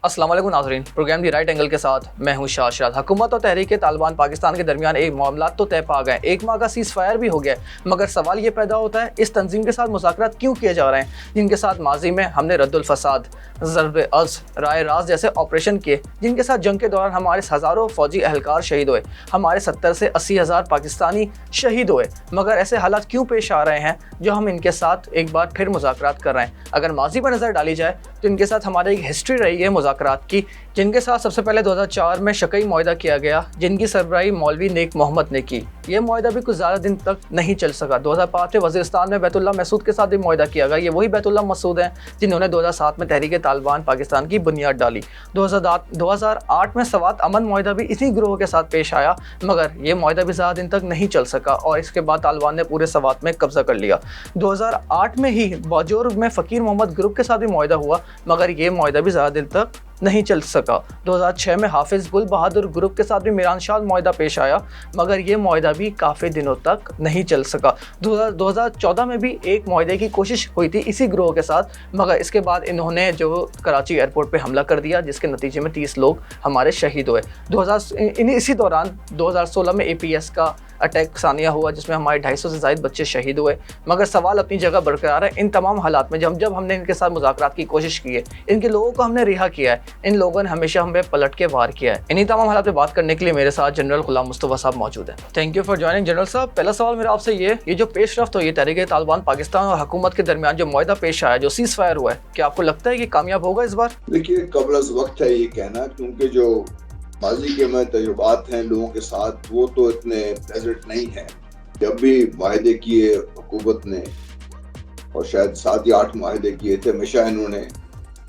السلام علیکم ناظرین، پروگرام دی رائٹ اینگل کے ساتھ میں ہوں شاہ اشراد۔ حکومت اور تحریک طالبان پاکستان کے درمیان ایک معاملات تو طے پا گئے، 1 ماہ کا سیز فائر بھی ہو گیا، مگر سوال یہ پیدا ہوتا ہے اس تنظیم کے ساتھ مذاکرات کیوں کیے جا رہے ہیں جن کے ساتھ ماضی میں ہم نے رد الفساد، ضرب عض، رائے راز جیسے آپریشن کیے، جن کے ساتھ جنگ کے دوران ہمارے ہزاروں فوجی اہلکار شہید ہوئے، ہمارے 70 سے 80 ہزار پاکستانی شہید ہوئے، مگر ایسے حالات کیوں پیش آ رہے ہیں جو ہم ان کے ساتھ ایک بار پھر مذاکرات کر رہے ہیں؟ اگر ماضی پر نظر ڈالی جائے تو ان کے ساتھ ہماری ایک ہسٹری رہی ہے مذاکرات کی، جن کے ساتھ سب سے پہلے 2004 میں شقیع معاہدہ کیا گیا، جن کی سربراہی مولوی نیک محمد نے کی۔ یہ معاہدہ بھی کچھ زیادہ دن تک نہیں چل سکا۔ 2005 میں وزیرستان میں بیت اللہ محسود کے ساتھ بھی معاہدہ کیا گیا۔ یہ وہی بیت اللہ محسود ہیں جنہوں نے 2007 میں تحریک طالبان پاکستان کی بنیاد ڈالی۔ 2008 میں سوات امن معاہدہ بھی اسی گروہ کے ساتھ پیش آیا، مگر یہ معاہدہ بھی زیادہ دن تک نہیں چل سکا اور اس کے بعد طالبان نے پورے سوات میں قبضہ کر لیا۔ 2008 میں ہی باجور میں فقیر محمد گروپ کے ساتھ بھی معاہدہ ہوا، مگر یہ معاہدہ بھی زیادہ دن تک نہیں چل سکا۔ 2006 میں حافظ گل بہادر گروپ کے ساتھ بھی میران شاہ معاہدہ پیش آیا، مگر یہ معاہدہ بھی کافی دنوں تک نہیں چل سکا۔ 2014 میں بھی ایک معاہدے کی کوشش ہوئی تھی اسی گروہ کے ساتھ، مگر اس کے بعد انہوں نے جو کراچی ایئرپورٹ پہ حملہ کر دیا، جس کے نتیجے میں 30 لوگ ہمارے شہید ہوئے۔ اسی دوران 2016 میں APS کا اٹیک ثانیہ ہوا، جس میں ہمارے 250 سے زائد بچے شہید ہوئے، مگر سوال اپنی جگہ برقرار ہے۔ ان تمام حالات میں جب ہم نے ان کے ساتھ مذاکرات کی کوشش کی ہے، ان کے لوگوں کو ہم نے رہا کیا ہے، ان لوگوں نے ہمیشہ ہم پہ پلٹ کے وار کیا ہے۔ انہی تمام حالات پہ بات کرنے کے لیے میرے ساتھ جنرل غلام مصطفیٰ صاحب موجود ہیں۔ Thank you for joining general صاحب۔ پہلا سوال میرا آپ سے یہ جو پیش رفت ہوئی تحریک طالبان پاکستان اور حکومت کے درمیان جو معاہدہ پیش آیا، جو سیز فائر ہوا ہے، کیا آپ کو لگتا ہے کہ کامیاب ہوگا اس بار؟ دیکھیے، قبل از وقت ہے یہ کہنا، کیونکہ جو ماضی کے میں تجربات ہیں لوگوں کے ساتھ وہ تو اتنے پلیزنٹ نہیں ہیں۔ جب بھی معاہدے کیے حکومت نے، اور شاید 7 یا 8 معاہدے کیے تھے، ہمیشہ انہوں نے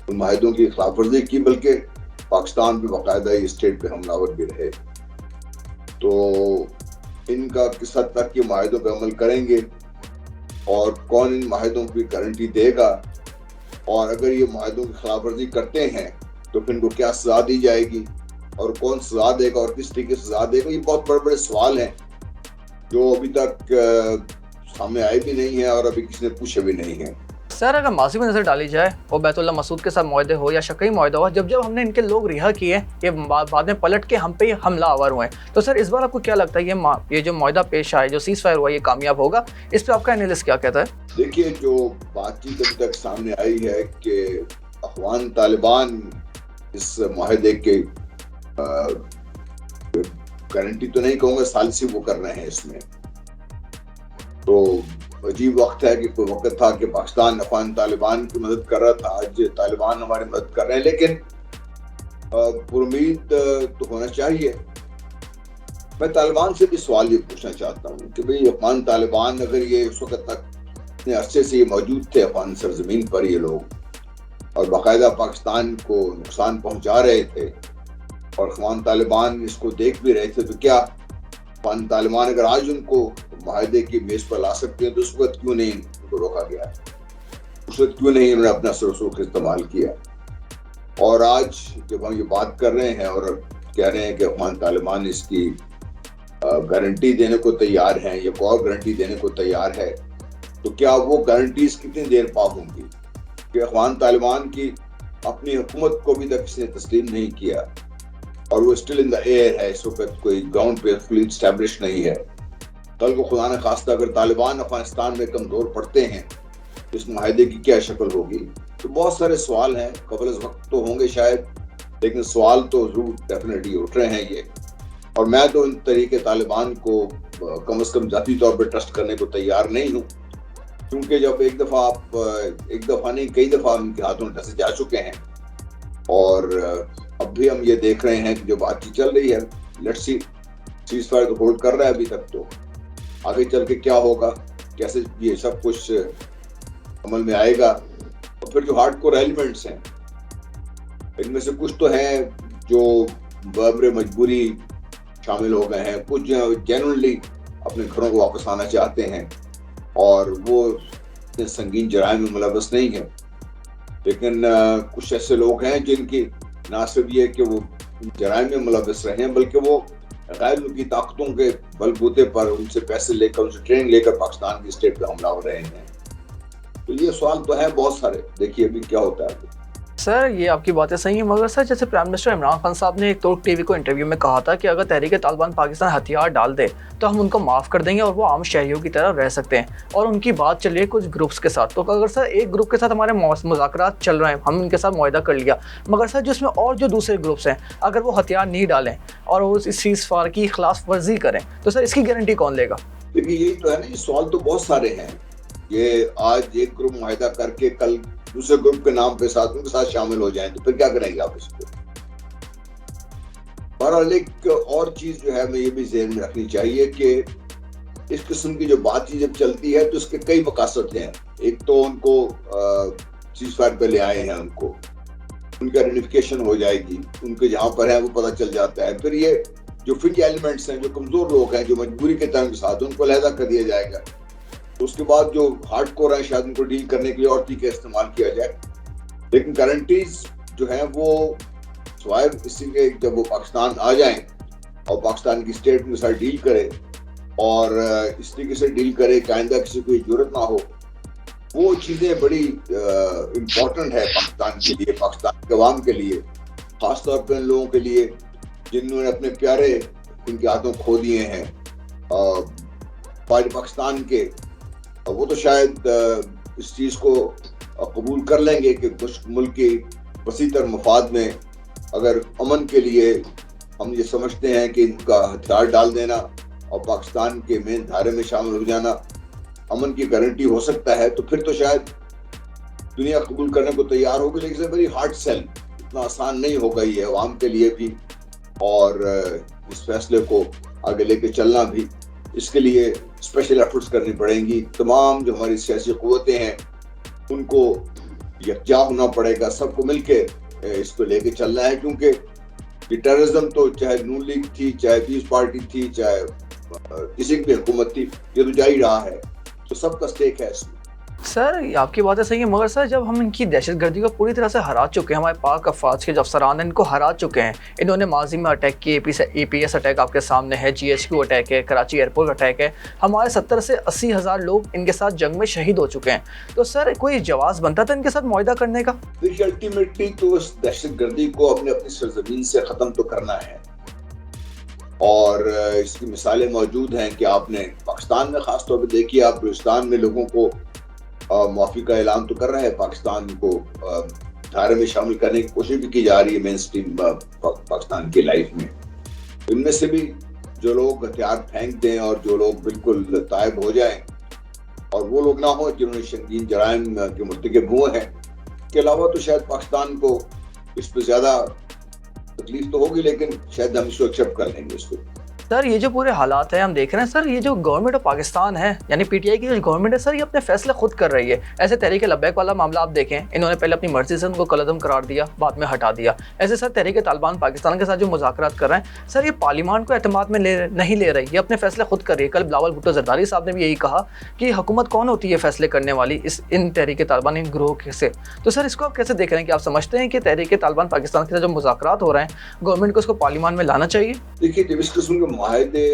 ان معاہدوں کی خلاف ورزی کی، بلکہ پاکستان پہ باقاعدہ یہ اسٹیٹ پہ حملہ آور بھی رہے۔ تو ان کا کس حد تک یہ معاہدوں پہ عمل کریں گے اور کون ان معاہدوں کی گارنٹی دے گا، اور اگر یہ معاہدوں کی خلاف ورزی کرتے ہیں تو پھر ان کو کیا سزا دی جائے گی، اور کون سزا دے گا اور کس طریقے سے سزا دے گا، یہ بہت بڑے بڑے سوال ہیں جو ابھی تک سامنے آئے بھی نہیں ہیں اور ابھی کسی نے پوچھے بھی نہیں ہیں۔ سر، اگر ماضی میں نظر ڈالی جائے، وہ بیت اللہ مسعود کے ساتھ معاہدے ہو یا شقیع معاہدہ ہو، جب ہم نے ان کے لوگ رہا کیے، یہ بعد میں پلٹ کے ہم پہ حملہ آور ہوئے ہیں، تو سر اس بار آپ کو کیا لگتا ہے یہ جو معاہدہ پیش آئے، جو سیز فائر ہوا، یہ کامیاب ہوگا؟ اس پہ آپ کا انالیسس کیا کہتا ہے؟ دیکھیے، جو بات چیت ابھی تک سامنے آئی ہے کہ اخوان طالبان اس معاہدے کے گارنٹی تو نہیں کہوں گا، ثالثی وہ کر رہے ہیں اس میں، تو عجیب وقت ہے کہ کوئی وقت تھا کہ پاکستان افغان طالبان کی مدد کر رہا تھا، آج طالبان ہماری مدد کر رہے ہیں، لیکن پر امید تو ہونا چاہیے۔ میں طالبان سے بھی سوال یہ پوچھنا چاہتا ہوں کہ بھئی افغان طالبان، اگر یہ اس وقت تک اتنے عرصے سے یہ موجود تھے افغان سرزمین پر، یہ لوگ، اور باقاعدہ پاکستان کو نقصان پہنچا رہے تھے، اور افغان طالبان اس کو دیکھ بھی رہے تھے، تو کیا افغان طالبان اگر آج ان کو معاہدے کی میز پر لا سکتے ہیں تو اس وقت کیوں نہیں ان کو روکا گیا، اس وقت کیوں نہیں انہوں نے اپنا اثر و رسوخ استعمال کیا؟ اور آج جب ہم یہ بات کر رہے ہیں اور کہہ رہے ہیں کہ افغان طالبان اس کی گارنٹی دینے کو تیار ہیں یا کوئی اور گارنٹی دینے کو تیار ہے، تو کیا وہ گارنٹیز کتنی دیر پا ہوں گی؟ کہ افغان طالبان کی اپنی حکومت کو بھی تک کسی نے تسلیم نہیں کیا، اور وہ اسٹل ان دا ایئر ہے، اس وقت کوئی گراؤنڈ پہ فلی اسٹیبلش نہیں ہے۔ کل کو خدا نہ خواستہ اگر طالبان افغانستان میں کمزور پڑتے ہیں، اس معاہدے کی کیا شکل ہوگی؟ تو بہت سارے سوال ہیں، قبل از وقت تو ہوں گے شاید، لیکن سوال تو ضرور ڈیفینیٹلی اٹھ رہے ہیں یہ، اور میں تو ان طریقے طالبان کو کم از کم ذاتی طور پہ ٹرسٹ کرنے کو تیار نہیں ہوں، کیونکہ جب ایک دفعہ نہیں کئی دفعہ ان کے ہاتھوں ڈسے جا چکے ہیں، اور اب بھی ہم یہ دیکھ رہے ہیں کہ جو بات چیت چل رہی ہے، لیٹس سی، سیز فائر تو ہولڈ کر رہا ہے ابھی تک، تو آگے چل کے کیا ہوگا، کیسے یہ سب کچھ عمل میں آئے گا، اور پھر جو ہارڈ کور ایلیمنٹس ہیں ان میں سے کچھ تو ہیں جو بامر مجبوری شامل ہو گئے ہیں، کچھ جینوئنلی اپنے گھروں کو واپس آنا چاہتے ہیں اور وہ اتنے سنگین جرائم میں ملوث نہیں ہیں، لیکن کچھ ایسے لوگ ہیں جن کی نہ صرف یہ کہ وہ جرائم میں ملوث رہے ہیں، بلکہ وہ غیر ملکی طاقتوں کے بل بوتے پر ان سے پیسے لے کر، ان سے ٹریننگ لے کر پاکستان کی اسٹیٹ پہ حملہ ہو رہے ہیں۔ تو یہ سوال تو ہے بہت سارے، دیکھیے ابھی کیا ہوتا ہے۔ सर ये आपकी बातें सही हैं, मगर सर जैसे प्राइम मिनिस्टर इमरान खान साहब ने एक तो टीवी को इंटरव्यू में कहा था कि अगर तहरीक तालिबान पाकिस्तान हथियार डाल दे तो हम उनको माफ़ कर देंगे और वो आम शहरियों की तरह रह सकते हैं, और उनकी बात चल रही है कुछ ग्रुप्स के साथ। तो अगर सर एक ग्रुप के साथ हमारे मुज़ाकरात चल रहे हैं, हम उनके साथ मुआहदा कर लिया, मगर सर जो इसमें और जो दूसरे ग्रुप्स हैं अगर वो हथियार नहीं डालें और वो इस सीज़ फायर की खिलाफ वर्जी करें, तो सर इसकी गारंटी कौन लेगा? देखिए यही तो है ना, ये सवाल तो बहुत सारे हैं। ये आज एक ग्रुप मुआहदा करके कल दूसरे ग्रुप के नाम पे साथ उनके साथ शामिल हो जाएं तो फिर क्या करेंगे आप इसको? बहरहाल एक और चीज जो है हमें ये भी ज़हन में रखनी चाहिए कि इस किस्म की जो बातचीत जब चलती है तो इसके कई मकासद हैं। एक तो उनको सीज़ फायर पे ले आए हैं, उनको उनकी आइडेंटिफिकेशन हो जाएगी, उनके जहाँ पर है वो पता चल जाता है। फिर ये जो फिट एलिमेंट्स हैं, जो कमजोर लोग हैं, जो मजबूरी के तहत साथ, उनको अलहदा कर दिया जाएगा। तो उसके बाद जो हार्ड कोर है शायद उनको डील करने के लिए और तरीके इस्तेमाल किया जाए। लेकिन गारंटीज जो है वो स्वाय इसी के जब वो पाकिस्तान आ जाएं और पाकिस्तान की स्टेट में साथ डील करे और इस तरीके से डील करे कि आइंदा किसी को जरूरत ना हो, वो चीज़ें बड़ी इम्पोर्टेंट है पाकिस्तान के लिए, पाकिस्तान के अवाम के लिए, खासतौर पर उन लोगों के लिए जिन्होंने अपने प्यारे इनके हाथों खो दिए हैं पाकिस्तान के। वो तो शायद इस चीज़ को कबूल कर लेंगे कि कुछ मुल्क की वसीतर मफाद में अगर अमन के लिए हम ये समझते हैं कि इनका हथियार डाल देना और पाकिस्तान के मेन धारे में शामिल हो जाना अमन की गारंटी हो सकता है, तो फिर तो शायद दुनिया कबूल करने को तैयार होगी। लेकिन वेरी हार्ड सेल, इतना आसान नहीं होगा ये अवाम के लिए भी, और इस फैसले को आगे लेके चलना भी, इसके लिए स्पेशल एफर्ट्स करनी पड़ेंगी। तमाम जो हमारी सियासी क़ुव्वतें हैं उनको यकजा होना पड़ेगा, सबको मिलके इसको लेके चलना है, क्योंकि ये टेररिज्म तो चाहे नून लीग थी, चाहे पीस पार्टी थी, चाहे किसी की भी हुकूमत थी, ये तो जा ही रहा है, तो सबका स्टेक है इसमें। सर आपकी बातें सही है, मगर सर जब हम इनकी दहशतगर्दी को पूरी तरह से हरा चुके हैं, हमारे पाक अफवाज के जो अफसरान हैं इनको हरा चुके हैं, इन्होंने माजी में अटैक किए, APS अटैक आपके सामने है, GHQ अटैक है, कराची एयरपोर्ट अटैक है, हमारे 70 से 80 हज़ार लोग इनके साथ जंग में शहीद हो चुके हैं। तो सर कोई जवाब बनता था इनके साथ मुआहदा करने का? देखिए अल्टीमेटली तो इस दहशतगर्दी को अपने अपनी सरजमीन से ख़त्म तो करना है, और इसकी मिसालें मौजूद हैं कि आपने पाकिस्तान में ख़ास तौर पर देखिए, आप बलूचिस्तान में लोगों को माफ़ी का ऐलान तो कर रहा है, पाकिस्तान को धारे में शामिल करने की कोशिश भी की जा रही है मेन स्ट्रीम पाकिस्तान की लाइफ में। इनमें से भी जो लोग हथियार फेंक दें और जो लोग बिल्कुल तायब हो जाएं, और वो लोग ना हो जिन्होंने संगीन जराइम के मुर्तकिब हुए हैं, के अलावा तो शायद पाकिस्तान को इस पर ज़्यादा तकलीफ तो होगी, लेकिन शायद हम इसको एक्सेप्ट कर लेंगे इसको। सर ये जो पूरे हालात हैं हम देख रहे हैं, सर ये जो गवर्नमेंट ऑफ पाकिस्तान है यानी PTI की जो गवर्नमेंट है, सर ये अपने फैसले खुद कर रही है। ऐसे तहरीक लब्बैक वाला मामला आप देखें, इन्होंने पहले अपनी मर्जी से उनको कलअदम करार दिया, बाद में हटा दिया। ऐसे सर तहरीक तालिबान पाकिस्तान के साथ जो मुज़ाकरात कर रहे हैं, सर ये पार्लियामान को एतमाद में नहीं ले रही, ये अपने फैसले खुद कर रही है। कल बिलावल भुट्टो जरदारी साहब ने भी यही कहा कि हुकूमत कौन होती है फैसले करने वाली इन तहरीक तालिबान इन ग्रोह से। तो सर इसको आप कैसे देख रहे हैं कि आप समझते हैं कि तहरीक तालिबान पाकिस्तान के साथ जो मुज़ाकरात हो रहे हैं, गवर्नमेंट को उसको पार्लियामान में लाना चाहिए? देखिए जब इस किस्म के माहदे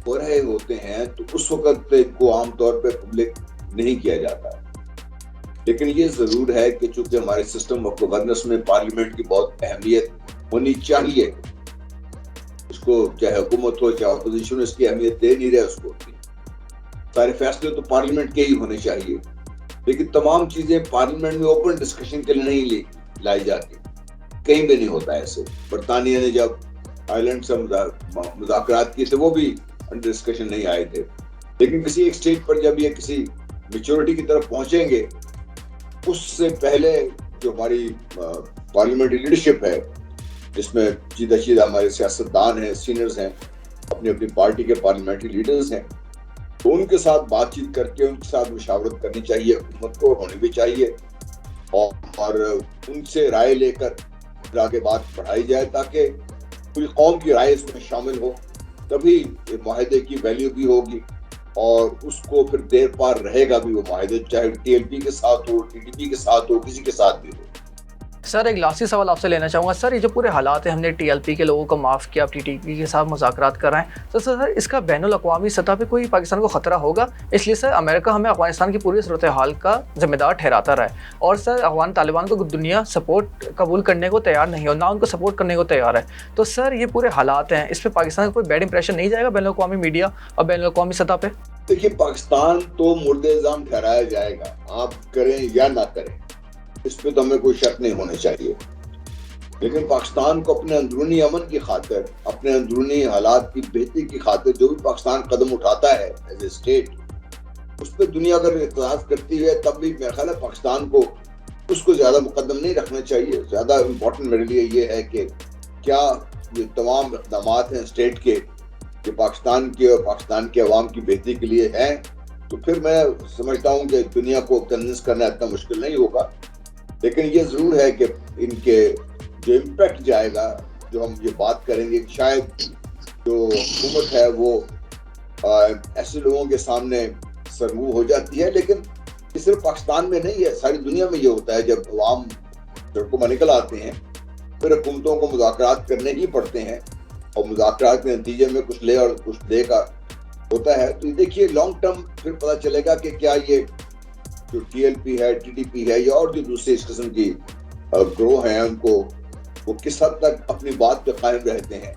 हो रहे होते हैं तो उस वक्त इनको आमतौर पर पब्लिक नहीं किया जाता, लेकिन ये जरूर है कि चूंकि हमारे सिस्टम ऑफ गवर्नेंस में पार्लियामेंट की बहुत अहमियत होनी चाहिए, उसको चाहे हुकूमत हो चाहे अपोजिशन इसकी अहमियत दे नहीं रहे उसको, सारे फैसले तो पार्लियामेंट के ही होने चाहिए। लेकिन तमाम चीजें पार्लियामेंट में ओपन डिस्कशन के लिए नहीं लाई जाती, कहीं भी नहीं होता ऐसे। बरतानिया ने जब आयरलैंड से मुज़ाकरात किए थे वो भी अंडर डिस्कशन नहीं आए थे, लेकिन किसी एक स्टेज पर जब ये किसी मेच्योरिटी की तरफ पहुंचेंगे, उससे पहले जो हमारी पार्लियामेंट्री लीडरशिप है, जिसमें सीधा हमारे सियासतदान हैं, सीनियर्स हैं, अपनी अपनी पार्टी के पार्लियामेंट्री लीडर्स हैं, तो उनके साथ बातचीत करके उनके साथ मुशावरत करनी चाहिए, हुकूमत को होनी भी चाहिए, और उनसे राय लेकर आगे बात बढ़ाई जाए ताकि पूरी कौम की राय इसमें शामिल हो, तभी मुआहदे की वैल्यू भी होगी और उसको फिर देर पार रहेगा भी वो मुआहदे, चाहे TLP के साथ हो, TTP के साथ हो, किसी के साथ भी हो। सर एक लास्टी सवाल आपसे लेना चाहूँगा सर, ये जो पूरे हालात हैं, हमने TLP के लोगों को माफ़ किया, TTP के साथ मुज़ाकरात कर रहे हैं, तो सर इसका बैनुल-अक़वामी सतह पे कोई पाकिस्तान को ख़तरा होगा? इसलिए सर अमेरिका हमें अफ़गानिस्तान की पूरी सूरत हाल का ज़िम्मेदार ठहराता रहा है और सर अफ़गान तालिबान को दुनिया सपोर्ट कबूल करने को तैयार नहीं है और ना उनको सपोर्ट करने को तैयार है। तो सर ये पूरे हालात हैं, इस पर पाकिस्तान का कोई बैड इंप्रेशन नहीं जाएगा बैनुल-अक़वामी मीडिया और बैनुल-अक़वामी सतह पे? देखिए, पाकिस्तान तो मुर्दे इल्ज़ाम ठहराया जाएगा, आप करें या ना करें, इस पे तो हमें कोई शक नहीं होना चाहिए। लेकिन पाकिस्तान को अपने अंदरूनी अमन की खातिर, अपने अंदरूनी हालात की बेहतरी की खातिर जो भी पाकिस्तान कदम उठाता है एज ए स्टेट, उस पर दुनिया अगर एतराज़ करती है तब भी मेरा ख्याल है पाकिस्तान को उसको ज़्यादा मुकदम नहीं रखना चाहिए। ज़्यादा इम्पोर्टेंट मेरे लिए ये है कि क्या ये तमाम इक़दामात हैं स्टेट के कि पाकिस्तान के और पाकिस्तान के अवाम की बेहतरी के लिए हैं, तो फिर मैं समझता हूँ कि दुनिया को कन्विंस करना इतना मुश्किल नहीं होगा। लेकिन ये ज़रूर है कि इनके जो इम्पैक्ट जाएगा, जो हम ये बात करेंगे, शायद जो हुकूमत है वो ऐसे लोगों के सामने सरमूह हो जाती है। लेकिन ये सिर्फ पाकिस्तान में नहीं है, सारी दुनिया में ये होता है। जब अवाम सड़कों में निकल आते हैं फिर हुकूमतों को मुज़ाकरात करने ही पड़ते हैं और मुज़ाकरात के नतीजे में कुछ ले और कुछ दे का होता है। तो देखिए लॉन्ग टर्म फिर पता चलेगा कि क्या ये जो TLP है, TTP है या और जो दूसरे इस किस्म की ग्रोह हैं, उनको वो किस हद तक अपनी बात पे कायम रहते हैं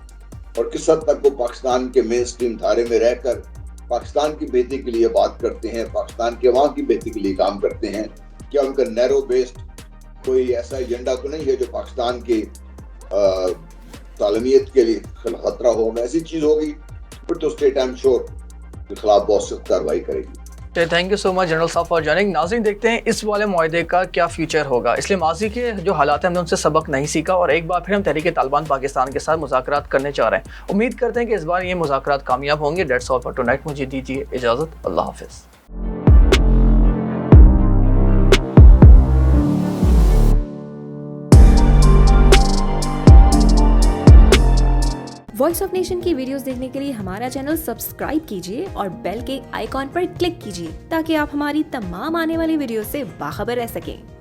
और किस हद तक वो पाकिस्तान के मेन स्ट्रीम धारे में रहकर पाकिस्तान की बेहतरी के लिए बात करते हैं, पाकिस्तान के अवाम की बेहतरी के लिए काम करते हैं। क्या उनका नैरो बेस्ड कोई ऐसा एजेंडा तो नहीं है जो पाकिस्तान की तालमियत के लिए खतरा होगा? ऐसी चीज़ होगी फिर तो स्टेट आई एम श्योर के खिलाफ बहुत सख्त कार्रवाई करेगी। Thank you so much general साहब फॉर जॉइनिंग। नाज़रीन, देखते हैं इस वाले मुआहदे का क्या फ्यूचर होगा। इसलिए माजी के जो हालात हैं हमने उनसे सबक नहीं सीखा और एक बार फिर हम तहरीक तालिबान पाकिस्तान के साथ मुज़ाकरात करने चाह रहे हैं। उम्मीद करते हैं कि इस बार ये मुज़ाकरात कामयाब होंगे। That's all for tonight. मुझे दीजिए इजाज़त। अल्लाह हाफ़िज़। वॉइस ऑफ नेशन की वीडियोस देखने के लिए हमारा चैनल सब्सक्राइब कीजिए और बेल के आइकॉन पर क्लिक कीजिए ताकि आप हमारी तमाम आने वाली वीडियो से बाखबर रह सकें।